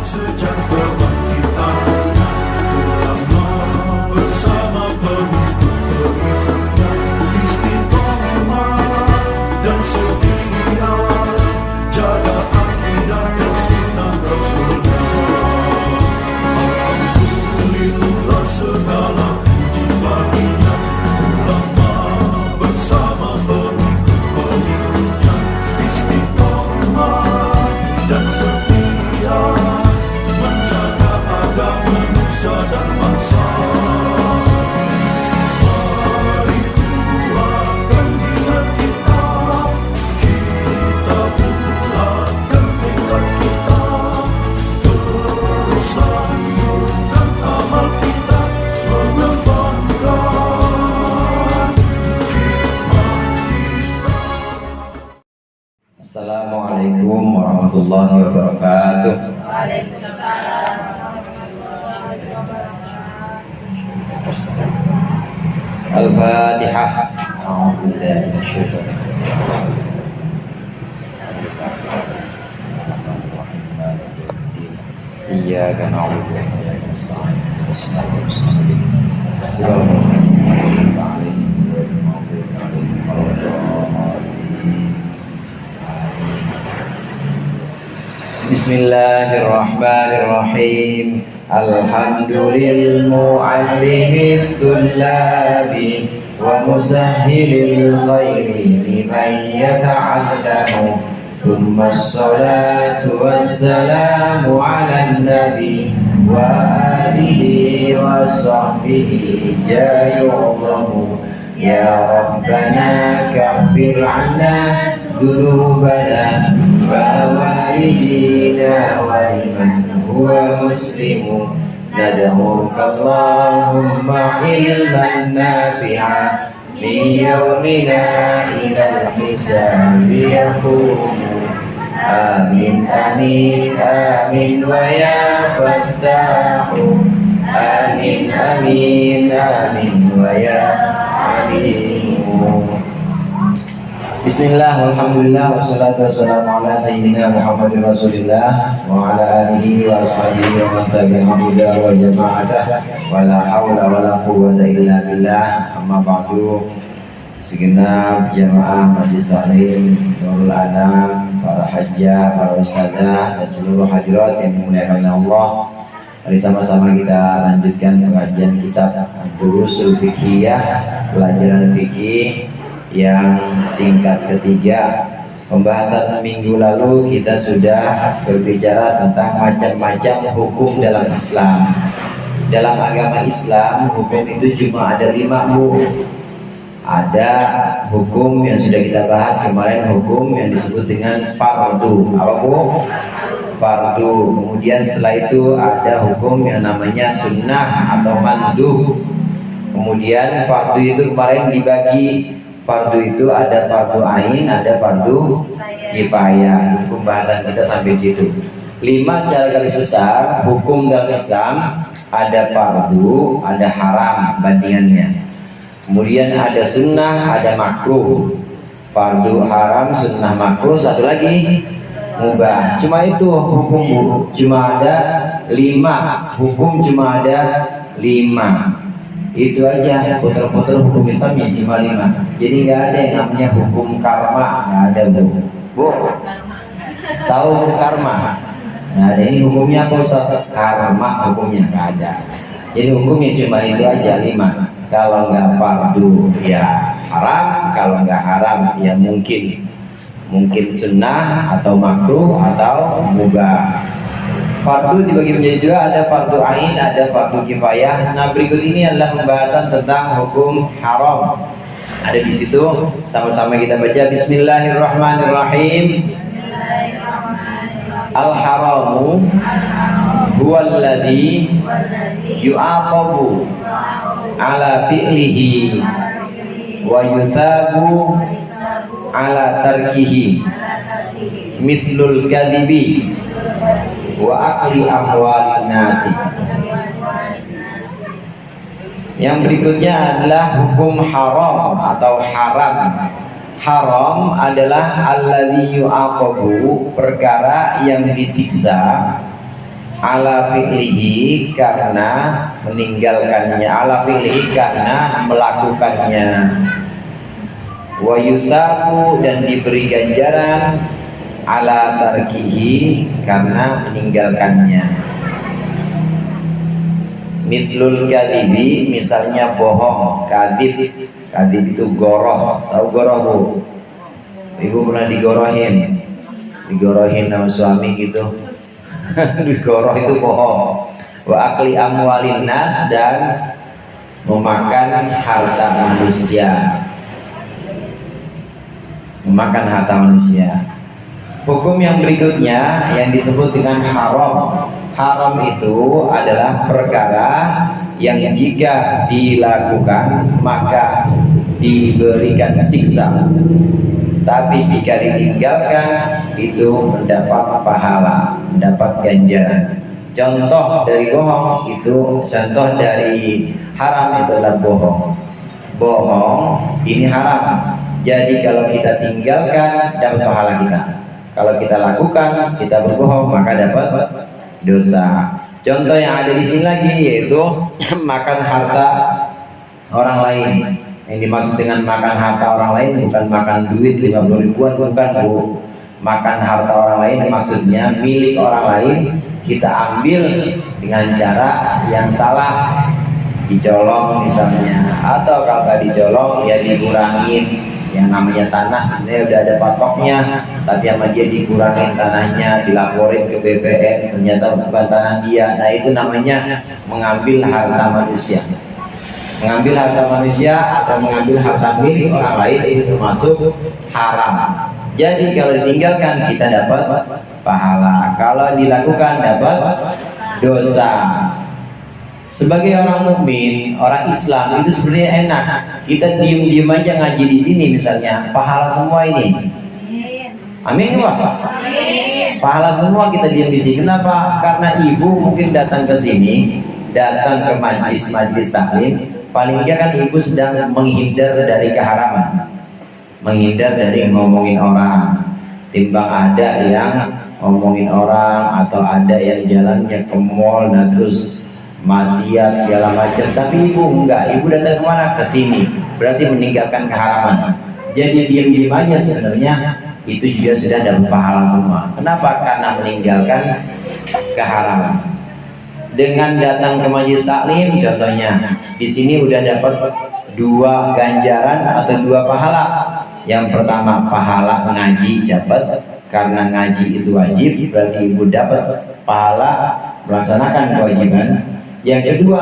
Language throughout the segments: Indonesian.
sejak kebangkitannya, ulama bersama pengikut-pengikutnya istiqomah dan setia, jaga akidah dan sunnah Rasulnya. Alhamdulillah segala puji baginya, ulama bersama pengikut-pengikutnya istiqomah dan setia, menjaga agama Nusa dan bangsa. Mari kuatkan niat kita, kita bulatkan tekad kita, terus lanjutkan amal kita, mengembangkan khidmat kita. Assalamualaikum warahmatullahi wabarakatuh. Waalaikumsalam. Al-Fatihah. A'udzubillahi minasyaitonir rajim. Iyyaka na'budu wa iyyaka nasta'in. Ihdinas siratal Bismillahirrahmanirrahim. Alhamdulillah mu'allimid tullabi wa musahhilil khairi liman yata'allamu. Thumma as-salatu was-salamu 'alan nabi wa alihi wa sahbihi jayu'lamu. Ya Rabbana kaffir 'anna dhunubana wa walidina wa liman huwa muslimu. Nad'uka Allahumma ilman nafi'a min yawmina ilal hisabi yaqumu. Amin amin amin wa ya fattahu. Amin amin amin wa ya alimu. Bismillah, alhamdulillah, wassalatu wassalamu ala sayyidina Muhammadin Rasulillah wa ala alihi wa ashabihi wa man tabi'ahum huda wa jama'atah wa la hawla wa la quwwata illa billah. Amma ba'du. Segenap jamaah Majlis Taklim Nurul Anam, para hajjah, para ustazah dan seluruh hadirat yang dimuliakan Allah, mari sama-sama kita lanjutkan pengajian kitab Durusul Fiqhiyah, pelajaran fikih yang tingkat ketiga. Pembahasan minggu lalu kita sudah berbicara tentang macam-macam hukum dalam Islam. Dalam agama Islam, hukum itu cuma ada 5 Bu. Ada hukum yang sudah kita bahas kemarin, hukum yang disebut dengan fardu. Apa Bu? Fardu. Kemudian setelah itu ada hukum yang namanya sunnah atau manduh. Kemudian fardu itu kemarin dibagi. Fardu itu ada fardu ain, ada fardu kifayah. Pembahasan kita sampai situ. 5 secara garis besar hukum dalam Islam. Ada fardu, ada haram bandingannya. Kemudian ada sunnah, ada makruh. Fardu, haram, sunnah, makruh. Satu lagi mubah. Cuma itu hukum, cuma ada 5 hukum, cuma ada 5. Itu aja, putar-putar hukum Islam ya cuma 5. Jadi nggak ada yang namanya hukum karma, nggak ada Bu. Tahu hukum karma? Nah, ini hukumnya apa Ustaz? Karma hukumnya nggak ada. Jadi hukumnya cuma itu aja 5. Kalau nggak fardu ya haram, kalau nggak haram ya mungkin sunnah atau makruh atau mubah. Fardu dibagi menjadi 2, ada fardu ain, ada fardu kifayah. Nah, berikut ini adalah pembahasan tentang hukum haram. Ada di situ, sama-sama kita baca. Bismillahirrahmanirrahim. Al-haramu huwallazi yu'aqabu ala fi'lihi wa yusabu ala tarkihi mislul kadhibi wa akli amwalin nasi. Yang berikutnya adalah hukum haram atau haram. Haram adalah alladzi yu'aqabu, perkara yang disiksa ala fi'lihi karena meninggalkannya, ala fi'lihi karena melakukannya, wa yusabu dan diberi ganjaran ala tarkihi karena meninggalkannya. Mislul kadibi, misalnya bohong, kadib. Kadib itu goroh, tahu goroh bu? Ibu pernah digorohin sama suami gitu. Digoroh itu bohong. Wa akli amwalin nas, dan memakan harta manusia. Memakan harta manusia. Hukum yang berikutnya yang disebut dengan haram. Haram itu adalah perkara yang jika dilakukan maka diberikan siksa, tapi jika ditinggalkan itu mendapat pahala, mendapat ganjaran. Contoh dari bohong itu, contoh dari haram itu adalah bohong. Bohong ini haram. Jadi kalau kita tinggalkan dapat pahala kita. Kalau kita lakukan, kita berbohong, maka dapat dosa. Contoh yang ada di sini lagi yaitu makan harta orang lain. Yang dimaksud dengan makan harta orang lain bukan makan duit 50 ribuan, bukan bu. Makan harta orang lain maksudnya milik orang lain kita ambil dengan cara yang salah, dicolong misalnya, atau kalau nggak dicolong ya dikurangin. Yang namanya tanah sebenarnya udah ada patoknya, tapi sama dia dikurangin tanahnya, dilaporin ke BPN, ternyata bukan tanah dia. Nah itu namanya mengambil harta manusia. Mengambil harta manusia atau mengambil harta milik orang lain itu termasuk haram. Jadi kalau ditinggalkan kita dapat pahala, kalau dilakukan dapat dosa. Sebagai orang mukmin, orang Islam itu sebenarnya enak. Kita diem-diem aja ngaji di sini misalnya, pahala semua ini. Amin ya Pak? Pahala semua kita diem di sini. Kenapa? Karena ibu mungkin datang ke sini, datang ke majlis taklim, paling tidak kan ibu sedang menghindar dari keharaman, menghindar dari ngomongin orang. Timbang ada yang ngomongin orang atau ada yang jalannya ke mall, nah terus maksiat segala macam, tapi ibu enggak, ibu datang kemana? Ke sini, berarti meninggalkan keharaman. Jadi diam-diam aja sebenarnya itu juga sudah dapat pahala semua. Kenapa? Karena meninggalkan keharaman. Dengan datang ke majelis taklim contohnya, di sini udah dapat 2 ganjaran atau 2 pahala. Yang pertama pahala ngaji dapat, karena ngaji itu wajib, berarti ibu dapat pahala melaksanakan kewajiban. Yang kedua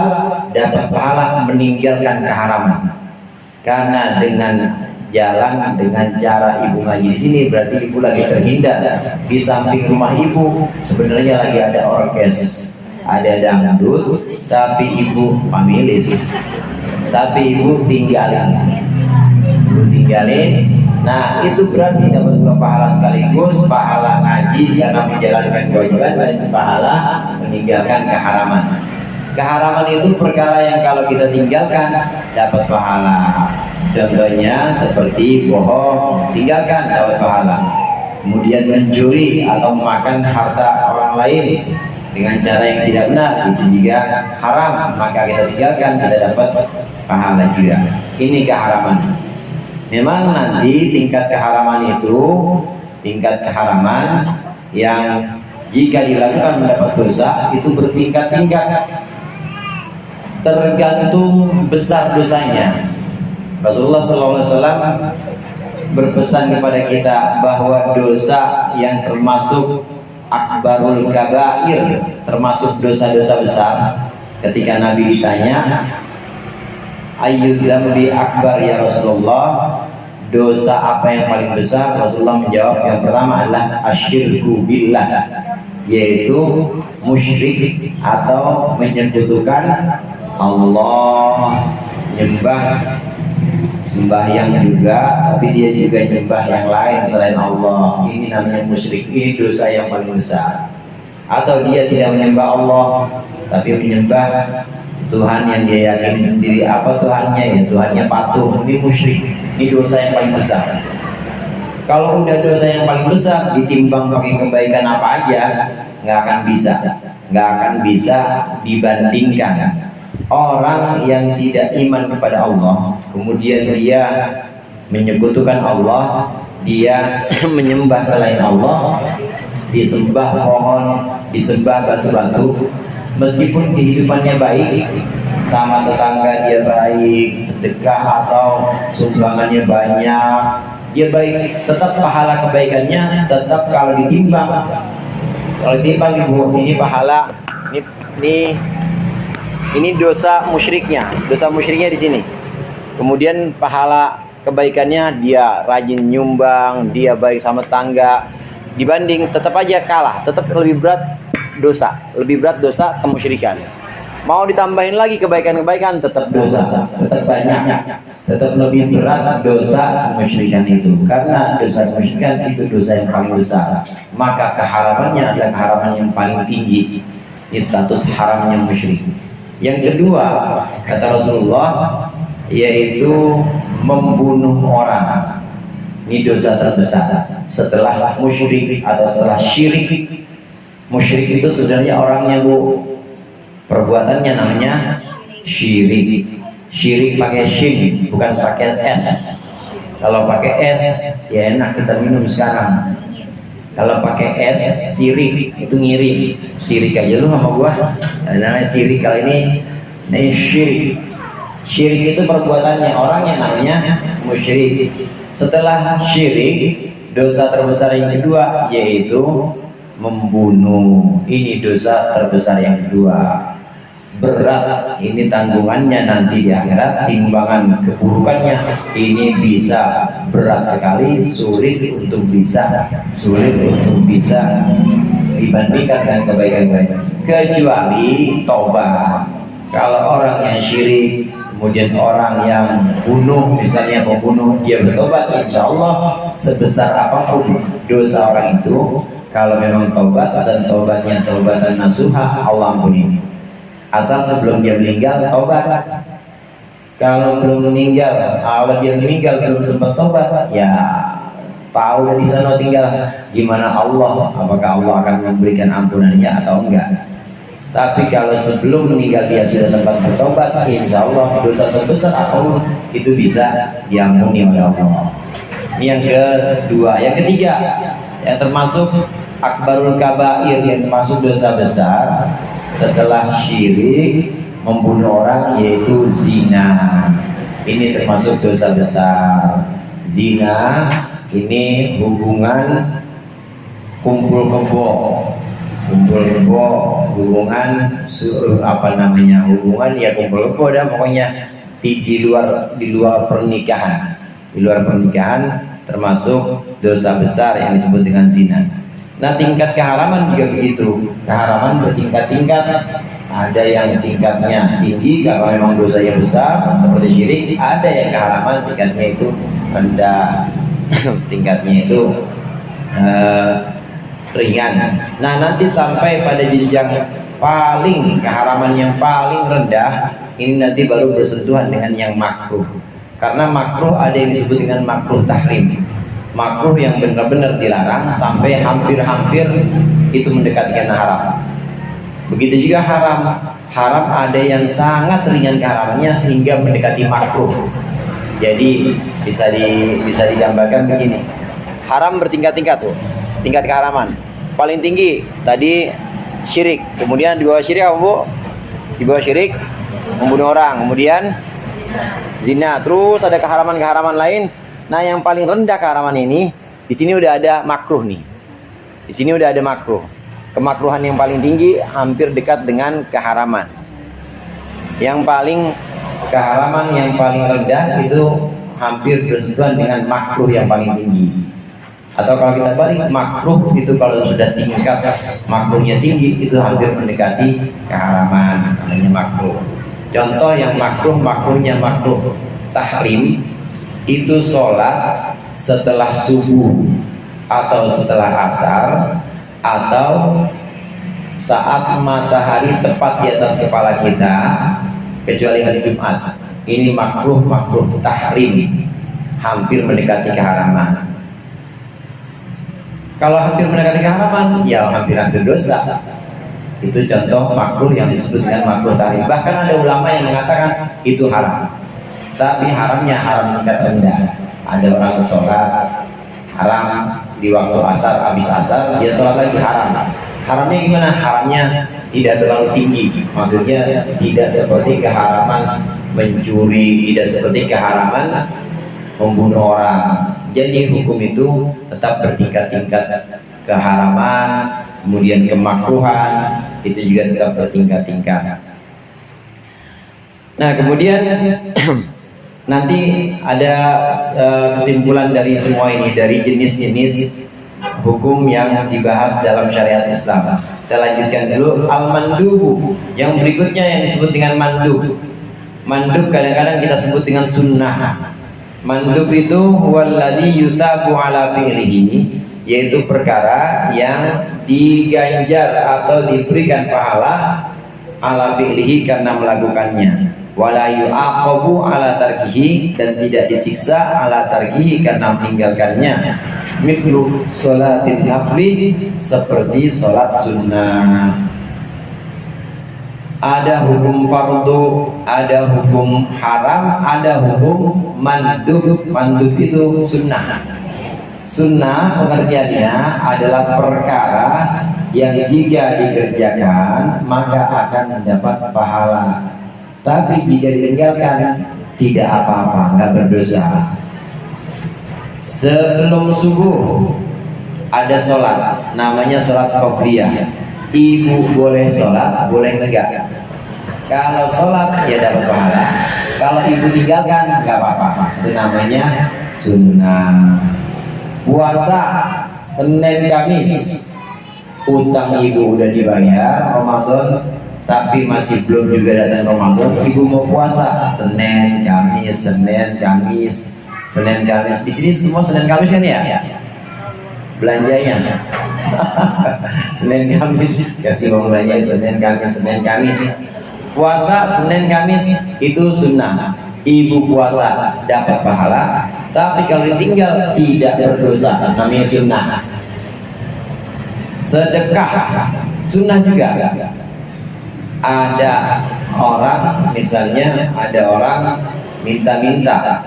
dapat pahala meninggalkan keharaman, karena dengan jalan dengan cara ibu ngaji di sini berarti ibu lagi terhindar. Di samping rumah ibu sebenarnya lagi ada orkes, ada dangdut, tapi ibu pamilis, tapi ibu tinggalin. Nah itu berarti dapat 2 pahala sekaligus, pahala ngaji karena menjalankan kewajiban dan pahala meninggalkan keharaman. Keharaman itu perkara yang kalau kita tinggalkan dapat pahala. Contohnya seperti bohong, tinggalkan dapat pahala. Kemudian mencuri atau memakan harta orang lain dengan cara yang tidak benar, itu juga haram, maka kita tinggalkan, kita dapat pahala juga. Ini keharaman. Memang nanti tingkat keharaman itu tingkat keharaman yang jika dilakukan mendapat dosa itu bertingkat-tingkat, tergantung besar dosanya. Rasulullah SAW berpesan kepada kita bahwa dosa yang termasuk akbarul kabair, termasuk dosa-dosa besar. Ketika Nabi ditanya, ayyul dzambi akbar ya Rasulullah, dosa apa yang paling besar? Rasulullah menjawab, yang pertama adalah asyirku billah, yaitu musyrik atau menyekutukan Allah, nyembah, sembahyang juga, tapi dia juga nyembah yang lain selain Allah. Ini namanya musyrik, ini dosa yang paling besar. Atau dia tidak menyembah Allah, tapi menyembah Tuhan yang dia yakini sendiri. Apa Tuhannya? Ya Tuhannya patung. Ini musyrik, ini dosa yang paling besar. Kalau udah dosa yang paling besar ditimbang pakai kebaikan apa aja, nggak akan bisa dibandingkan. Orang yang tidak iman kepada Allah, kemudian dia menyekutukan Allah, dia menyembah selain Allah, disembah pohon, disembah batu-batu, meskipun kehidupannya baik, sama tetangga dia baik, sedekah atau sumbangannya banyak, dia baik, tetap pahala kebaikannya tetap kalau ditimbang ini pahala, ini dosa musyriknya di sini. Kemudian pahala kebaikannya dia rajin nyumbang, dia baik sama tangga, dibanding tetap aja kalah, tetap lebih berat dosa kemusyrikan. Mau ditambahin lagi kebaikan-kebaikan tetap dosa, tetap banyak, tetap lebih berat dosa kemusyrikan itu, karena dosa kemusyrikan itu dosa yang paling besar, maka keharamannya adalah keharaman yang paling tinggi. Ini status haramnya musyrik. Yang kedua, kata Rasulullah, yaitu membunuh orang. Ini dosa terbesar setelah musyrik atau setelah syirik. Musyrik itu sebenarnya orangnya, Bu, perbuatannya namanya syirik. Syirik pakai shin, bukan pakai s. Kalau pakai s ya enak kita minum sekarang. Kalau pakai s, sirik itu ngiri. Sirik aja lu sama gua, namanya sirik. Kalau ini syirik. Syirik itu perbuatannya, orangnya namanya musyrik. Setelah syirik, dosa terbesar yang kedua yaitu membunuh. Ini dosa terbesar yang kedua. Berat ini tanggungannya nanti di akhirat, timbangan keburukannya ini bisa berat sekali, sulit untuk bisa dibandingkan dengan kebaikan-kebaikan, kecuali tobat. Kalau orang yang syirik, kemudian orang yang bunuh, misalnya pembunuh, dia bertobat, insya Allah sebesar apapun dosa orang itu, kalau memang tobat dan tobatnya tobatan nasuha, Allah ampuni. Asal sebelum dia meninggal tobat. Kalau belum meninggal, awal dia meninggal belum sempat tobat, ya tahu dari sana tinggal gimana Allah, apakah Allah akan memberikan ampunannya atau enggak. Tapi kalau sebelum meninggal dia sudah sempat bertobat, insya Allah dosa sebesar apapun itu bisa diampuni oleh Allah. Ini yang kedua. Yang ketiga, yang termasuk akbarul kabair, yang termasuk dosa besar setelah syirik, membunuh orang, yaitu zina. Ini termasuk dosa besar. Zina ini hubungan kumpul kebo, hubungan hubungan ya kumpul kebo, dan pokoknya di luar pernikahan. Di luar pernikahan termasuk dosa besar yang disebut dengan zina. Nah, tingkat keharaman juga begitu. Keharaman bertingkat-tingkat. Ada yang tingkatnya tinggi kalau memang dosanya besar seperti syirik. Ada yang keharaman tingkatnya itu rendah, tingkatnya itu ringan. Nah, nanti sampai pada jenjang paling keharaman yang paling rendah, ini nanti baru bersentuhan dengan yang makruh. Karena makruh ada yang disebut dengan makruh tahrim. Makruh yang benar-benar dilarang sampai hampir-hampir itu mendekati karena haram. Begitu juga haram. Haram ada yang sangat ringan keharamannya hingga mendekati makruh. Jadi bisa digambarkan begini. Haram bertingkat-tingkat tuh. Tingkat keharaman. Paling tinggi tadi syirik. Kemudian di bawah syirik apa, Bu? Di bawah syirik membunuh orang. Kemudian zina. Terus ada keharaman-keharaman lain. Nah, yang paling rendah keharaman ini, di sini udah ada makruh nih. Di sini udah ada makruh. Kemakruhan yang paling tinggi hampir dekat dengan keharaman. Yang paling keharaman yang paling rendah itu hampir bersentuhan dengan makruh yang paling tinggi. Atau kalau kita balik, makruh itu kalau sudah tingkat makruhnya tinggi itu hampir mendekati keharaman, namanya makruh. Contoh yang makruhnya makruh tahrim itu sholat setelah subuh atau setelah asar atau saat matahari tepat di atas kepala kita, kecuali hari Jumat. Ini makruh tahrim, hampir mendekati keharaman. Kalau hampir mendekati keharaman, ya hampir-hampir dosa. Itu contoh makruh yang disebut dengan makruh tahrim. Bahkan ada ulama yang mengatakan itu haram, tapi haramnya haram tingkat rendah. Ada orang sholat haram di waktu asar, habis asar dia sholat lagi haram. Haramnya gimana? Haramnya tidak terlalu tinggi, maksudnya tidak seperti keharaman mencuri, tidak seperti keharaman membunuh orang. Jadi hukum itu tetap bertingkat-tingkat, keharaman, kemudian kemakruhan itu juga tetap bertingkat-tingkat. Nah, kemudian nanti ada kesimpulan dari semua ini, dari jenis-jenis hukum yang dibahas dalam syariat Islam. Kita lanjutkan dulu al-mandubu. Yang berikutnya yang disebut dengan mandub. Mandub kadang-kadang kita sebut dengan sunnah. Mandub itu huwallazi yutsabu ala fi'lihi, yaitu perkara yang diganjar atau diberikan pahala ala fi'lihi karena melakukannya, wala yu'aqabu ala tarkihi, dan tidak disiksa ala tarkihi karena meninggalkannya. Mithlu sholatin nafli, seperti sholat sunnah. Ada hukum fardu, ada hukum haram, ada hukum mandub. Mandub itu sunnah. Sunnah pengertiannya adalah perkara yang jika dikerjakan maka akan mendapat pahala, tapi jika ditinggalkan tidak apa-apa, nggak berdosa. Sebelum subuh ada sholat, namanya sholat qobliyah. Ibu boleh sholat, boleh enggak? Kalau sholat ya dapat pahala, kalau ibu tinggalkan nggak apa-apa. Itu namanya sunnah. Puasa Senin Kamis, utang ibu udah dibayar Ramadan, tapi masih belum juga datang Ramadan, ibu mau puasa Senin Kamis, Senin Kamis, Senin Kamis. Di sini semua Senin Kamis kan ya? Belanjanya Senin Kamis, kasih uang belanja Senin Kamis, Senin Kamis. Puasa Senin Kamis itu sunnah. Ibu puasa dapat pahala, tapi kalau ditinggal tidak berdosa, namanya sunnah. Sedekah sunnah juga. Ada orang, misalnya ada orang minta-minta,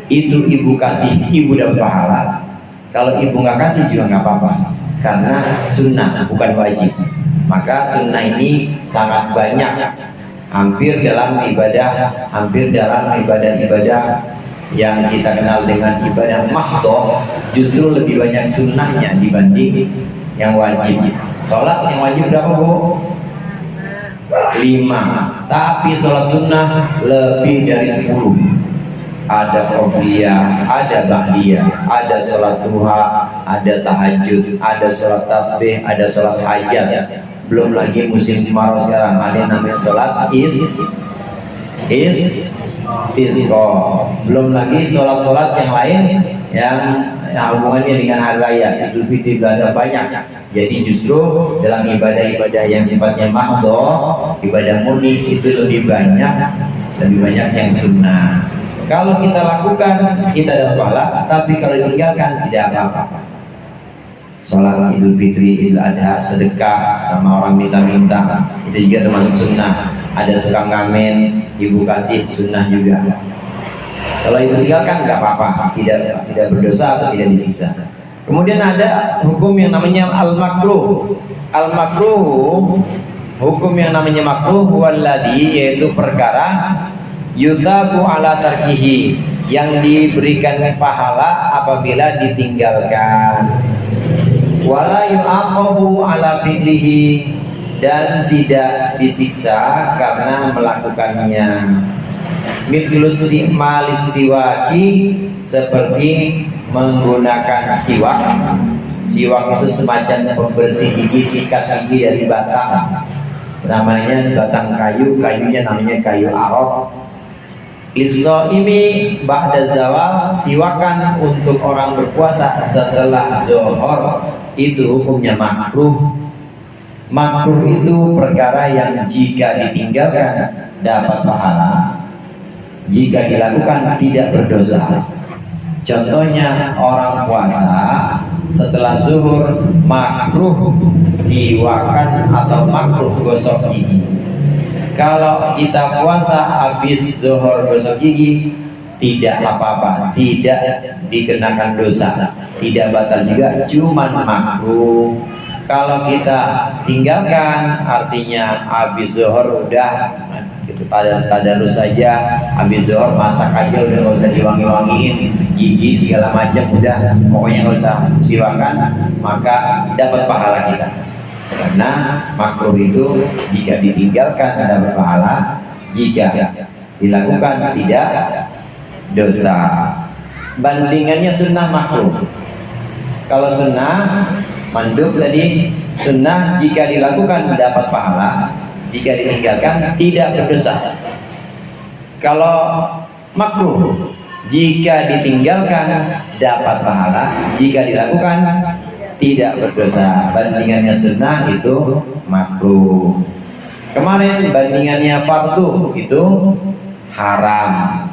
itu ibu kasih, ibu dapat pahala. Kalau ibu nggak kasih juga nggak apa-apa, karena sunnah bukan wajib. Maka sunnah ini sangat banyak, hampir dalam ibadah-ibadah yang kita kenal dengan ibadah mahdhah, justru lebih banyak sunnahnya dibanding yang wajib. Sholat yang wajib berapa, Bu? 5, tapi sholat sunnah lebih dari 10. Ada qobliyah, ada ba'diyah, ada sholat duha, ada tahajud, ada sholat tasbih, ada sholat hajat. Belum lagi musim kemarau sekarang ada yang namanya sholat istisqa. Belum lagi sholat-sholat yang lain yang hubungannya dengan hari raya Idul Fitri, ada banyak. Jadi justru dalam ibadah-ibadah yang sifatnya mahdhah, ibadah murni, itu lebih banyak yang sunnah. Kalau kita lakukan kita dapat pahala, tapi kalau ditinggalkan tidak apa-apa. Sholat Idul Fitri, Idul Adha, sedekah sama orang minta-minta, itu juga termasuk sunnah. Ada tukang ngamen, ibu kasih, sunnah juga. Kalau ibu tinggalkan nggak apa-apa, tidak berdosa atau tidak disiksa. Kemudian ada hukum yang namanya al-makruh. Al-makruh, hukum yang namanya makruh walladhi, yaitu perkara yutsabu ala tarkihi, yang diberikan pahala apabila ditinggalkan, wala yu'aqabu ala fi'lihi, dan tidak disiksa karena melakukannya. Mithlus malis siwaki, seperti menggunakan siwak. Siwak itu semacam pembersih gigi, sikat gigi dari batang, namanya batang kayu, kayunya namanya kayu arok. Lis-shaimi ba'da zawal, siwakan untuk orang berpuasa setelah zuhur, itu hukumnya makruh. Makruh itu perkara yang jika ditinggalkan dapat pahala, jika dilakukan tidak berdosa. Contohnya orang puasa setelah zuhur makruh siwakan atau makruh gosok gigi. Kalau kita puasa habis zuhur gosok gigi tidak apa-apa, tidak dikenakan dosa, tidak batal juga, cuman makruh. Kalau kita tinggalkan artinya habis zuhur udah itu tadarus saja, habis zuhur masak aja udah nggak usah diwangi-wangiin gigi segala macam, udah pokoknya nggak usah siwakan, maka dapat pahala kita. Karena makruh itu jika ditinggalkan dapat pahala, jika dilakukan tidak dosa. Bandingannya sunnah makruh. Kalau sunnah mandub tadi, sunnah jika dilakukan dapat pahala, jika ditinggalkan tidak berdosa. Kalau makruh jika ditinggalkan dapat pahala, jika dilakukan tidak berdosa. Bandingannya sunnah itu makruh. Kemarin bandingannya fardu itu haram.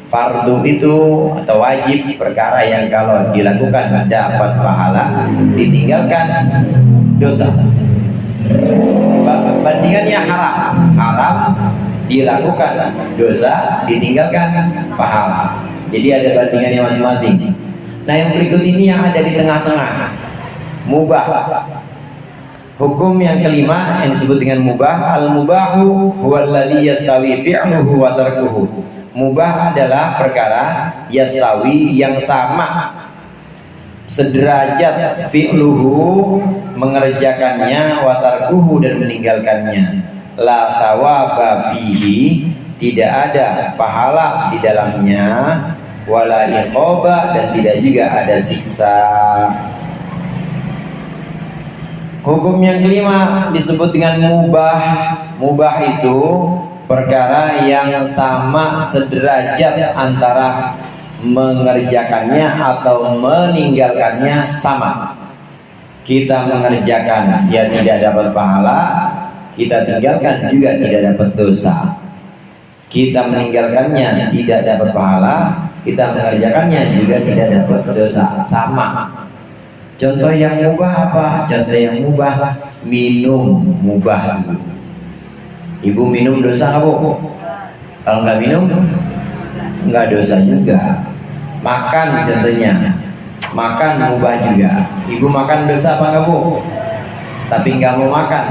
Fardu itu atau wajib, perkara yang kalau dilakukan dapat pahala, ditinggalkan dosa. Bandingannya haram. Haram dilakukan dosa, ditinggalkan pahala. Jadi ada bandingannya masing-masing. Nah, yang berikut ini yang ada di tengah-tengah, mubah. Hukum yang kelima yang disebut dengan mubah, al-mubahu huwallazi yastawi fi'luhu wa tarkuhu. Mubah adalah perkara yastawi yang sama, sederajat fi'luhu mengerjakannya, wa tarkuhu dan meninggalkannya. La thawaba fihi, tidak ada pahala di dalamnya, wala iqoba dan tidak juga ada siksa. Hukum yang kelima disebut dengan mubah. Mubah itu perkara yang sama sederajat antara mengerjakannya atau meninggalkannya sama. Kita mengerjakan ya tidak dapat pahala, kita tinggalkan juga tidak dapat dosa. Kita meninggalkannya tidak dapat pahala, kita mengerjakannya juga tidak dapat dosa, sama. Contoh yang mubah apa? Contoh yang mubah, minum mubah. Ibu minum dosa nggak, Bu? Kalau nggak minum nggak dosa juga. Makan contohnya, makan mubah juga. Ibu makan dosa apa nggak, Bu? Tapi nggak mau makan,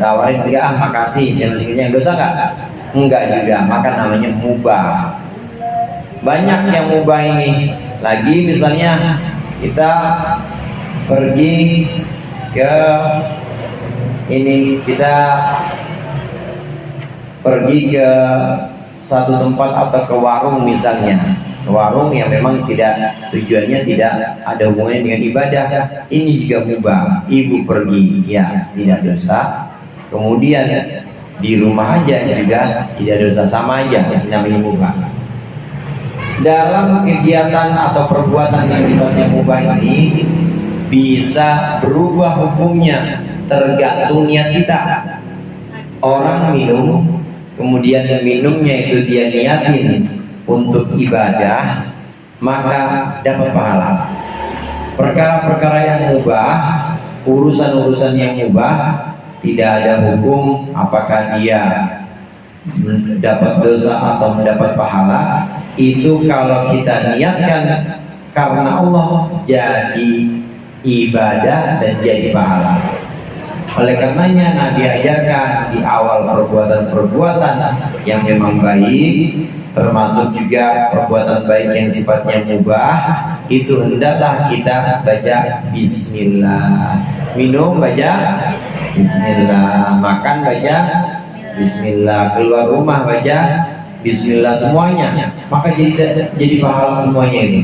tawarin enggak, makasih, jangan segini, dosa nggak? Enggak juga, makan namanya mubah. Banyak yang mubah ini. Lagi misalnya kita pergi ke ini, kita pergi ke satu tempat atau ke warung misalnya, warung yang memang tidak, tujuannya tidak ada hubungannya dengan ibadah, ini juga mubah. Ibu pergi ya tidak dosa, kemudian di rumah aja juga tidak dosa, sama aja, namanya mubah. Dalam kegiatan atau perbuatan yang sifatnya mubah ini bisa berubah hukumnya tergantung niat kita. Orang minum, kemudian minumnya itu dia niatin untuk ibadah, maka dapat pahala. Perkara-perkara yang mubah, urusan-urusan yang mubah, tidak ada hukum apakah dia mendapat dosa atau mendapat pahala. Itu kalau kita niatkan karena Allah, jadi ibadah dan jadi pahala. Oleh karenanya Nabi ajarkan di awal perbuatan-perbuatan yang memang baik, termasuk juga perbuatan baik yang sifatnya mubah, itu hendaklah kita baca bismillah. Minum baca bismillah, makan baca bismillah, keluar rumah baca bismillah, semuanya. Maka jadi pahala semuanya ini.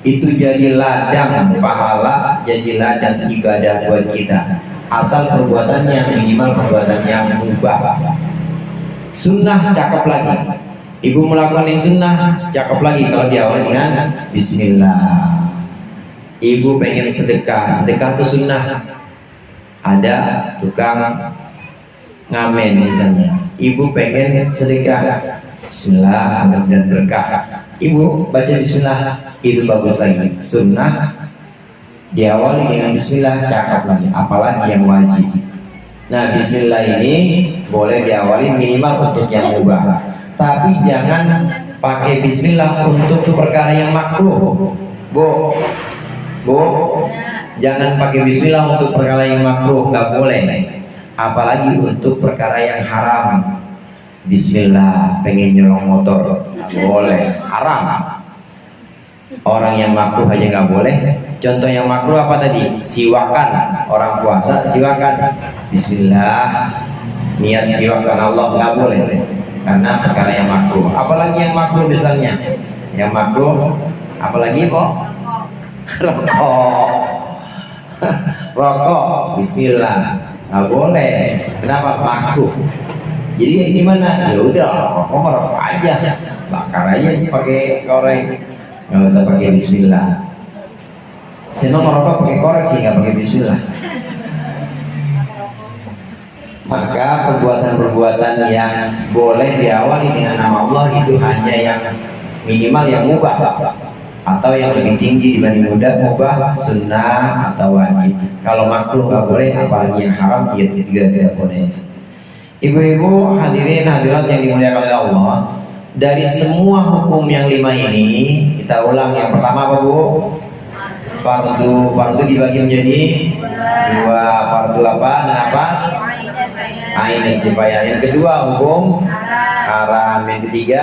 Itu jadi ladang pahala, jadi ladang ibadah buat kita. Asal perbuatannya minimal perbuatan yang mubah. Sunnah cakep lagi. Ibu melakukan yang sunnah cakep lagi kalau diawali dengan bismillah. Ibu pengen sedekah, sedekah itu sunnah. Ada tukang ngamen misalnya, ibu pengen sedekah, bismillah dan berkah. Ibu baca bismillah, itu bagus lagi. Sunnah diawali dengan bismillah, cakap lagi, apalagi yang wajib. Nah, bismillah ini boleh diawali minimal untuk yang mubah, tapi jangan pakai bismillah untuk perkara yang makruh. Bu, jangan pakai bismillah untuk perkara yang makruh, nggak boleh. Apalagi untuk perkara yang haram. Bismillah pengen nyolong motor, nggak boleh, haram. Orang yang makruh aja nggak boleh. Contoh yang makruh apa tadi? Siwakan. Orang puasa siwakan. Bismillah, niat siwak karena Allah, nggak boleh, karena perkara yang makruh. Apalagi yang makruh misalnya, yang makruh, apalagi kok? Rokok. Rokok. Bismillah, nggak boleh. Kenapa? Makruh. Jadi gimana? Ya udah, rokok rokok aja, bakar aja pakai korek. Nggak usah pakai bismillah. Saya mau ngerokok pakai korek sih, nggak pakai bismillah. Maka perbuatan-perbuatan yang boleh diawali dengan nama Allah itu hanya yang minimal yang mubah, atau yang lebih tinggi dibanding mubah, sunnah atau wajib. Kalau makruh nggak boleh, apalagi yang haram dia juga tidak boleh. Ibu-ibu hadirin hadirat yang dimuliakan oleh Allah, dari semua hukum yang 5 ini kita ulang. Yang pertama apa Bu? Fardu dibagi menjadi 2. Fardu apa dan apa? Ain dan kifayah. Yang kedua hukum haram. Yang ketiga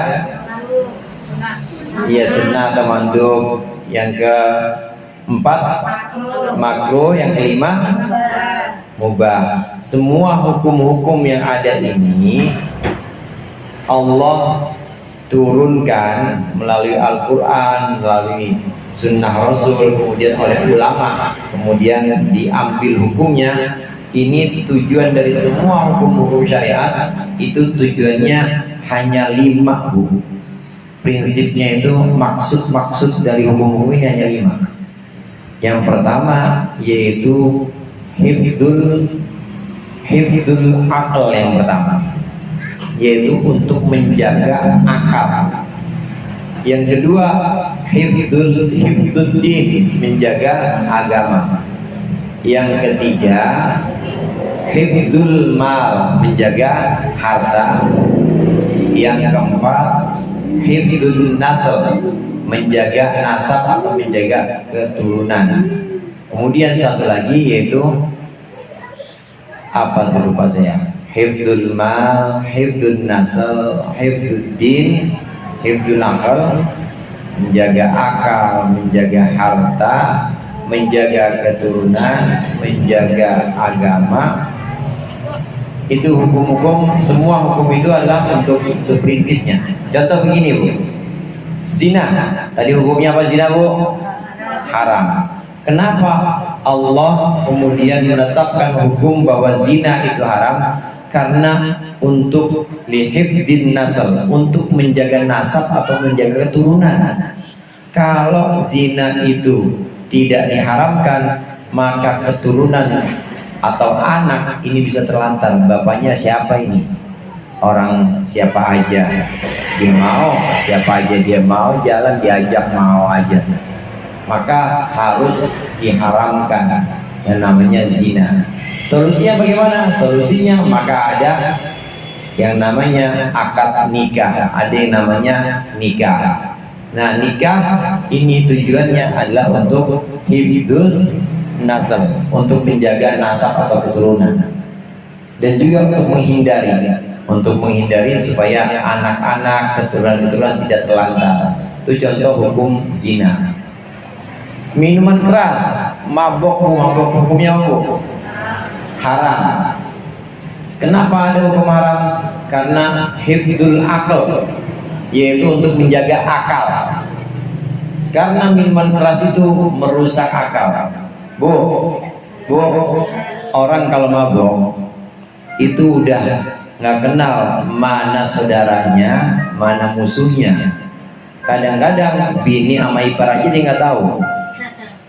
ya sunnah atau mandub. Yang keempat makruh. Yang kelima mubah. Semua hukum-hukum yang ada ini Allah turunkan melalui Al-Quran, melalui sunnah Rasul, kemudian oleh ulama, kemudian diambil hukumnya. Ini tujuan dari semua hukum-hukum syariat, itu tujuannya hanya 5 Bu. Prinsipnya itu, maksud dari hukum-hukum ini hanya 5. Yang pertama yaitu hifdzul akal. Yang pertama yaitu untuk menjaga akal. Yang kedua hifdzul din, menjaga agama. Yang ketiga hifdzul mal, menjaga harta. Yang keempat hifdzul nasab, menjaga nasab atau menjaga keturunan. Kemudian satu lagi yaitu apa tuh, lupa saya. Hifdzul mal, hifdzul nasal, hifdzul din, hifdzul akal, menjaga akal, menjaga harta, menjaga keturunan, menjaga agama. Itu hukum-hukum, semua hukum itu adalah untuk prinsipnya. Contoh begini Bu, zina. Tadi hukumnya apa zina Bu? Haram. Kenapa Allah kemudian menetapkan hukum bahwa zina itu haram? Karena untuk lihifdin nasab, untuk menjaga nasab atau menjaga keturunan. Kalau zina itu tidak diharamkan, maka keturunan atau anak ini bisa terlantar. Bapaknya siapa ini? Orang siapa aja dia mau, siapa aja dia mau, jalan diajak mau aja. Maka harus diharamkan yang namanya zina. Solusinya bagaimana? Solusinya maka ada yang namanya akad nikah, ada yang namanya nikah. Nah, nikah ini tujuannya adalah untuk hifdzul nasab, untuk menjaga nasab atau keturunan, dan juga untuk menghindari supaya anak-anak keturunan tidak terlantar. Itu contoh hukum zina. Minuman keras, mabok hukumnya apa? Haram. Kenapa ada hukum haram? Karena hifdzul akal, yaitu untuk menjaga akal. Karena minuman keras itu merusak akal. Bu, orang kalau mabok itu udah nggak kenal mana saudaranya, mana musuhnya. Kadang-kadang bini sama ipar aja dia nggak tahu.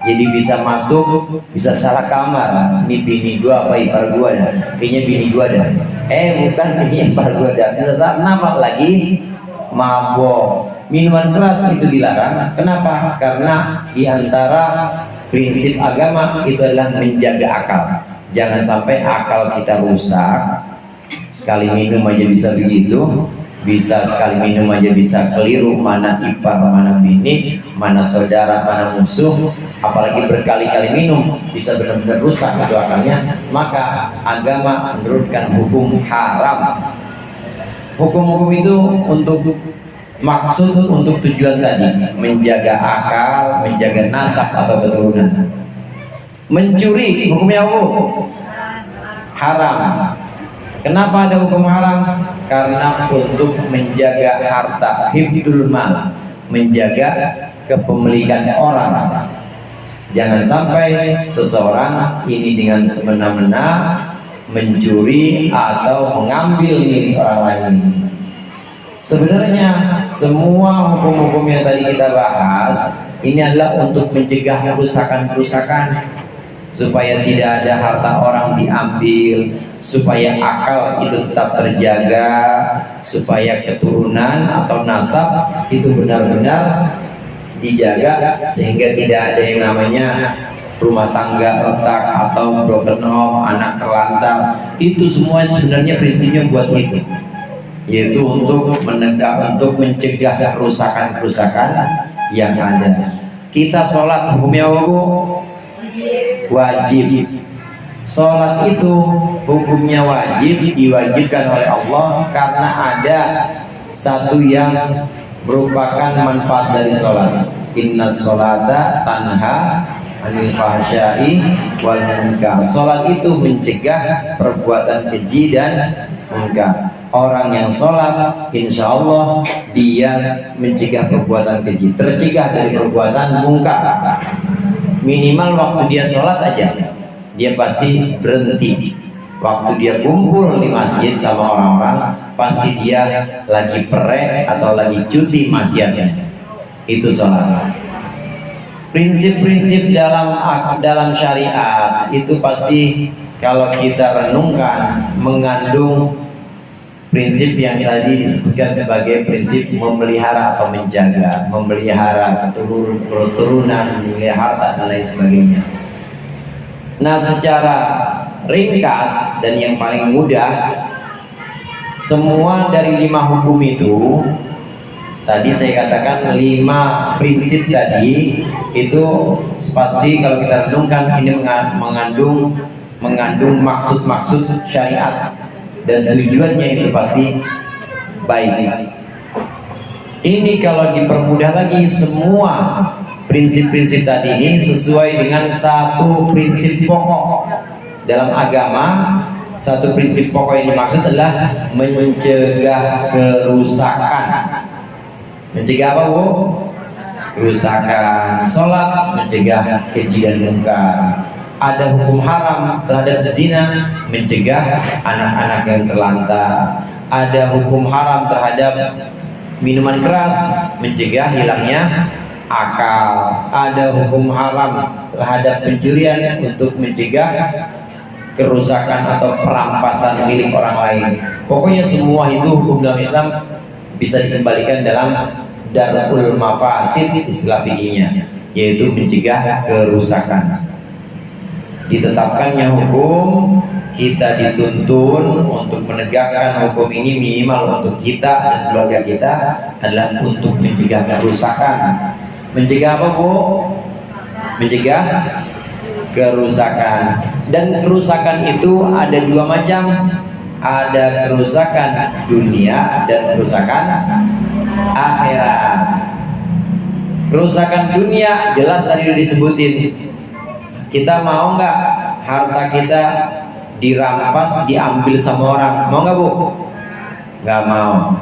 Jadi bisa masuk, bisa salah kamar. Ini bini gua apa ipar gua dah? Kayaknya bini gua dah. Bukan, kayaknya ipar gua dah. Bisa salah nama lagi mabok. Minuman keras itu dilarang. Kenapa? Karena diantara Prinsip agama itu adalah menjaga akal. Jangan sampai akal kita rusak. Sekali minum aja bisa begitu, bisa sekali minum aja bisa keliru mana ipar, mana bini, mana saudara, mana musuh. Apalagi berkali-kali minum bisa benar-benar rusak itu akalnya. Maka agama menurunkan hukum haram. Hukum-hukum itu untuk maksud, untuk tujuan tadi, menjaga akal, menjaga nasab atau keturunan. Mencuri hukumnya apa? Haram. Kenapa ada hukum haram? Karena untuk menjaga harta, hifdzul mal, menjaga kepemilikan orang. Jangan sampai seseorang ini dengan semena-mena mencuri atau mengambil milik orang lain. Sebenarnya semua hukum-hukum yang tadi kita bahas ini adalah untuk mencegah kerusakan-kerusakan, supaya tidak ada harta orang diambil, supaya akal itu tetap terjaga, supaya keturunan atau nasab itu benar-benar dijaga, sehingga tidak ada yang namanya rumah tangga retak atau broken home, anak terlantar. Itu semua sebenarnya prinsipnya buat itu, yaitu untuk mencegah kerusakan-kerusakan yang ada. Kita sholat hukumnya wajib. Sholat itu hukumnya wajib, diwajibkan oleh Allah karena ada satu yang merupakan manfaat dari sholat. Inna sholata tanha anil fahsya'i wal munkar. Sholat itu mencegah perbuatan keji dan munkar. Orang yang sholat, insya Allah dia mencegah perbuatan keji, tercegah dari perbuatan munkar. Minimal waktu dia sholat aja, dia pasti berhenti. Waktu dia kumpul di masjid sama orang-orang, pasti dia lagi perek atau lagi cuti maksiatnya. Itu sholat. Prinsip-prinsip dalam syariat itu pasti kalau kita renungkan mengandung prinsip yang tadi disebutkan sebagai prinsip memelihara atau menjaga, memelihara keturunan, memelihara harta dan lain sebagainya. Nah, secara ringkas dan yang paling mudah, semua dari 5 hukum itu tadi saya katakan 5 prinsip tadi itu pasti kalau kita renungkan ini mengandung maksud-maksud syariat dan tujuannya itu pasti baik. Ini kalau dipermudah lagi, semua prinsip-prinsip tadi ini sesuai dengan satu prinsip pokok dalam agama. Satu prinsip pokok yang dimaksud adalah mencegah kerusakan. Mencegah apa, Bu? Kerusakan. Sholat mencegah keji dan munkar. Ada hukum haram terhadap zina, mencegah anak-anak yang terlantar. Ada hukum haram terhadap minuman keras, mencegah hilangnya akal. Ada hukum haram terhadap pencurian untuk mencegah kerusakan atau perampasan milik orang lain. Pokoknya semua itu hukum dalam Islam bisa dikembalikan dalam darul mafasid, istilah fikihnya, yaitu mencegah kerusakan. Ditetapkannya hukum, kita dituntun untuk menegakkan hukum ini minimal untuk kita dan keluarga kita adalah untuk mencegah kerusakan. Mencegah apa, Bu? Mencegah kerusakan. Dan kerusakan itu ada 2 macam. Ada kerusakan dunia dan kerusakan akhirat. Kerusakan dunia jelas tadi sudah disebutin. Kita mau nggak harta kita dirampas, diambil sama orang? Mau nggak, Bu? Nggak mau.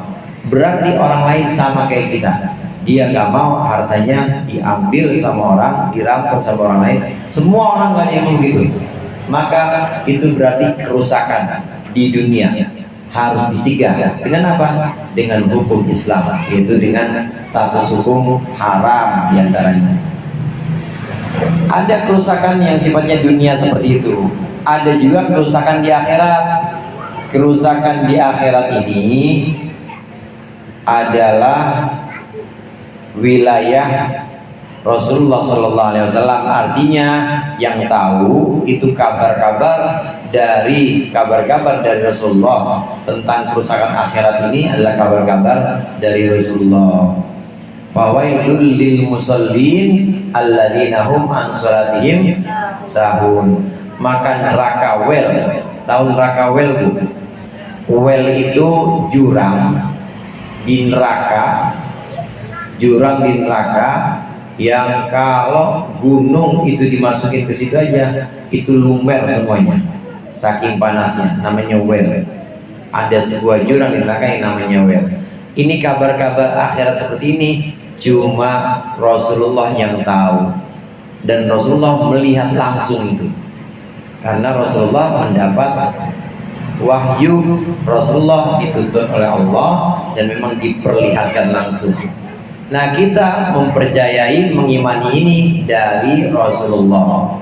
Berarti orang lain sama kayak kita. Dia nggak mau hartanya diambil sama orang, dirampas sama orang lain. Semua orang nggak ada yang begitu. Maka itu berarti kerusakan di dunia. Harus dicegah. Dengan apa? Dengan hukum Islam, yaitu dengan status hukum haram diantaranya. Ada kerusakan yang sifatnya dunia seperti itu. Ada juga kerusakan di akhirat. Kerusakan di akhirat ini adalah wilayah Rasulullah Shallallahu Alaihi Wasallam. Artinya yang tahu itu kabar-kabar dari Rasulullah tentang kerusakan akhirat ini adalah kabar-kabar dari Rasulullah. Fawailul lil musallin alladzina hum an salatihim sahun. Maka neraka wel, tahu neraka wel Bu? Wel itu jurang di neraka, yang kalau gunung itu dimasukin ke situ aja itu lumer semuanya, saking panasnya, namanya well. Ada sebuah jurang di neraka yang namanya well. Ini kabar-kabar akhirat seperti ini cuma Rasulullah yang tahu, dan Rasulullah melihat langsung itu karena Rasulullah mendapat wahyu. Rasulullah dituntun oleh Allah dan memang diperlihatkan langsung. Nah, kita mempercayai, mengimani ini dari Rasulullah.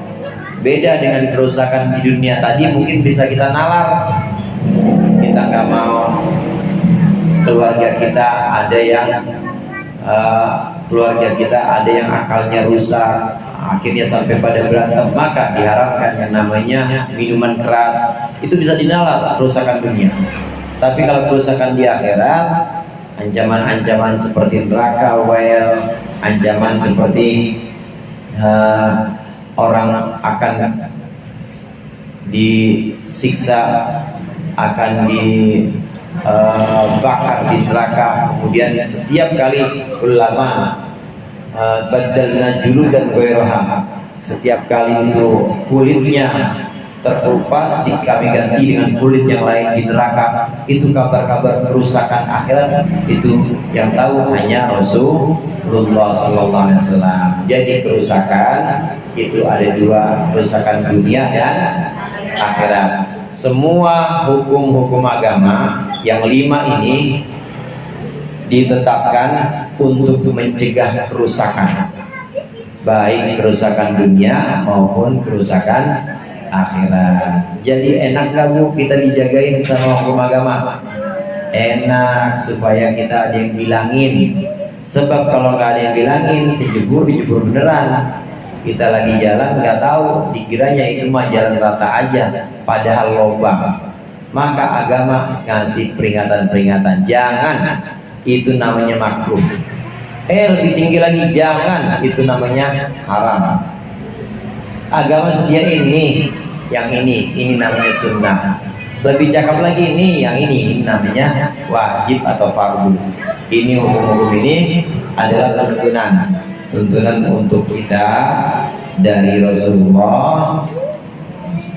Beda dengan kerusakan di dunia tadi, mungkin bisa kita nalar. Kita nggak mau keluarga kita ada yang akalnya rusak, akhirnya sampai pada berantem. Maka diharapkan yang namanya minuman keras itu bisa dinalar kerusakan dunia. Tapi kalau kerusakan di akhirat, ancaman-ancaman seperti neraka well, ancaman seperti orang akan disiksa, akan dibakar di neraka. Kemudian setiap kali ulama badalna julu dan goyroha, setiap kali itu kulitnya terkelupas kami ganti dengan kulit yang lain di neraka. Itu kabar-kabar kerusakan akhirat, itu yang tahu hanya Rasulullah Sallallahu Alaihi Wasallam. Jadi kerusakan itu ada dua, kerusakan dunia dan akhirat. Semua hukum-hukum agama yang 5 ini ditetapkan untuk mencegah kerusakan, baik kerusakan dunia maupun kerusakan akhirat. Jadi enak gak Bu kita dijagain sama hukum agama? Enak, supaya kita ada yang bilangin. Sebab kalau nggak ada yang bilangin, dijebur beneran. Kita lagi jalan nggak tahu, dikiranya itu mah jalan rata aja, padahal lubang. Maka agama ngasih peringatan-peringatan, jangan, itu namanya makruh. Lebih tinggi lagi, jangan, itu namanya haram. Agama sedia ini, yang ini namanya sunnah. Lebih cakep lagi yang ini namanya wajib atau fardu. Ini hukum-hukum ini adalah tuntunan untuk kita dari Rasulullah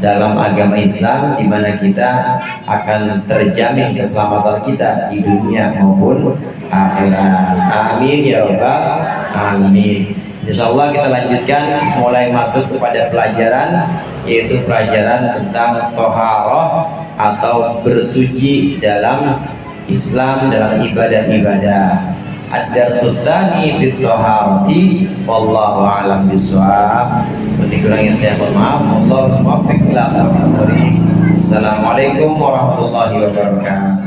dalam agama Islam, di mana kita akan terjamin keselamatan kita di dunia maupun akhirat. Amin ya rabbal alamin. Insyaallah kita lanjutkan mulai masuk kepada pelajaran, yaitu pelajaran tentang toharoh atau bersuci dalam Islam, dalam ibadah-ibadah. Ad-darsus tsani fit toharati, wallahu a'lam bishawab. Kurang yang saya mohon maaf. Wallahu muwaffiq ila aqwamit thoriq. Assalamualaikum warahmatullahi wabarakatuh.